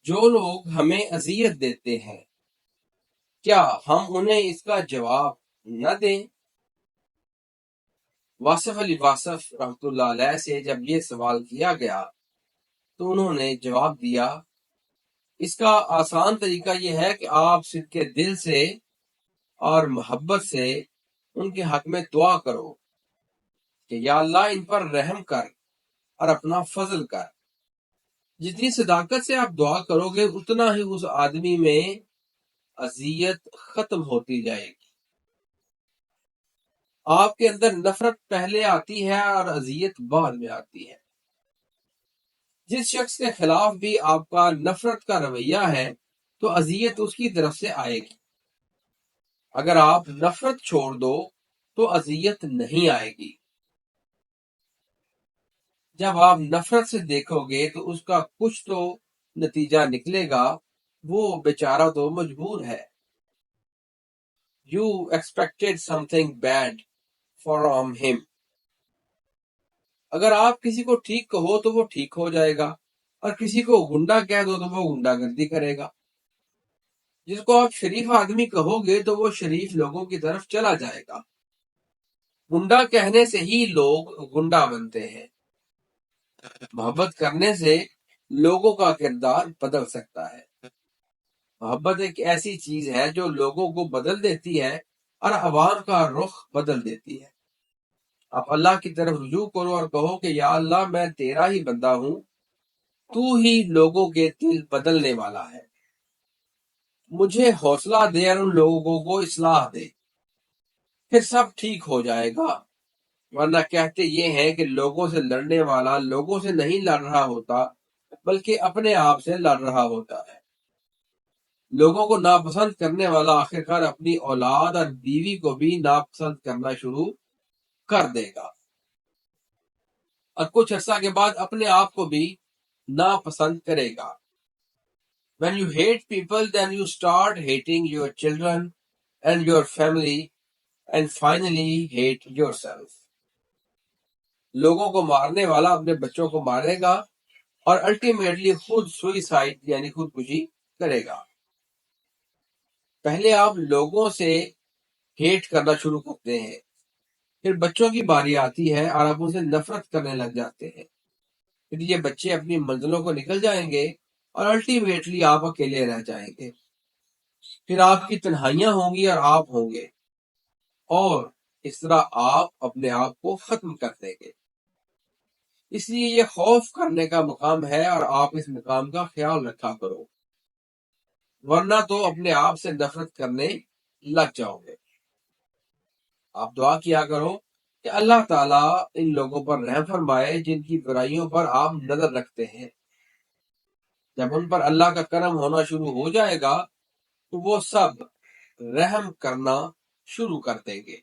جو لوگ ہمیں اذیت دیتے ہیں کیا ہم انہیں اس کا جواب نہ دیں؟ واصف علی واصف رحمۃ اللہ علیہ سے جب یہ سوال کیا گیا تو انہوں نے جواب دیا، اس کا آسان طریقہ یہ ہے کہ آپ صدق دل سے اور محبت سے ان کے حق میں دعا کرو کہ یا اللہ ان پر رحم کر اور اپنا فضل کر۔ جتنی صداقت سے آپ دعا کرو گے اتنا ہی اس آدمی میں اذیت ختم ہوتی جائے گی۔ آپ کے اندر نفرت پہلے آتی ہے اور اذیت بعد میں آتی ہے۔ جس شخص کے خلاف بھی آپ کا نفرت کا رویہ ہے تو اذیت اس کی طرف سے آئے گی۔ اگر آپ نفرت چھوڑ دو تو اذیت نہیں آئے گی۔ جب آپ نفرت سے دیکھو گے تو اس کا کچھ تو نتیجہ نکلے گا، وہ بیچارہ تو مجبور ہے۔ You expected something bad from him۔ اگر آپ کسی کو ٹھیک کہو تو وہ ٹھیک ہو جائے گا، اور کسی کو گنڈا کہہ دو تو وہ گنڈا گردی کرے گا۔ جس کو آپ شریف آدمی کہو گے تو وہ شریف لوگوں کی طرف چلا جائے گا۔ گنڈا کہنے سے ہی لوگ گنڈا بنتے ہیں۔ محبت کرنے سے لوگوں کا کردار بدل سکتا ہے۔ محبت ایک ایسی چیز ہے جو لوگوں کو بدل دیتی ہے اور عوام کا رخ بدل دیتی ہے۔ آپ اللہ کی طرف رجوع کرو اور کہو کہ یا اللہ میں تیرا ہی بندہ ہوں، تو ہی لوگوں کے دل بدلنے والا ہے۔ مجھے حوصلہ دے اور ان لوگوں کو اصلاح دے، پھر سب ٹھیک ہو جائے گا۔ ورنہ کہتے یہ ہیں کہ لوگوں سے لڑنے والا لوگوں سے نہیں لڑ رہا ہوتا بلکہ اپنے آپ سے لڑ رہا ہوتا ہے۔ لوگوں کو ناپسند کرنے والا آخرکار اپنی اولاد اور بیوی کو بھی ناپسند کرنا شروع کر دے گا، اور کچھ عرصہ کے بعد اپنے آپ کو بھی ناپسند کرے گا۔ When you hate people, then you start hating your children and your family and finally hate yourself۔ لوگوں کو مارنے والا اپنے بچوں کو مارے گا اور الٹیمیٹلی خود سوئیسائڈ یعنی خودکشی کرے گا۔ پہلے آپ لوگوں سے ہیٹ کرنا شروع کرتے ہیں، پھر بچوں کی باری آتی ہے اور آپ ان سے نفرت کرنے لگ جاتے ہیں۔ پھر یہ بچے اپنی منزلوں کو نکل جائیں گے اور الٹیمیٹلی آپ اکیلے رہ جائیں گے۔ پھر آپ کی تنہائیاں ہوں گی اور آپ ہوں گے، اور اس طرح آپ اپنے آپ کو ختم کر دیں گے۔ اس لیے یہ خوف کرنے کا مقام ہے اور آپ اس مقام کا خیال رکھا کرو، ورنہ تو اپنے آپ سے نفرت کرنے لگ جاؤ گے۔ آپ دعا کیا کرو کہ اللہ تعالیٰ ان لوگوں پر رحم فرمائے جن کی برائیوں پر آپ نظر رکھتے ہیں۔ جب ان پر اللہ کا کرم ہونا شروع ہو جائے گا تو وہ سب رحم کرنا شروع کر دیں گے۔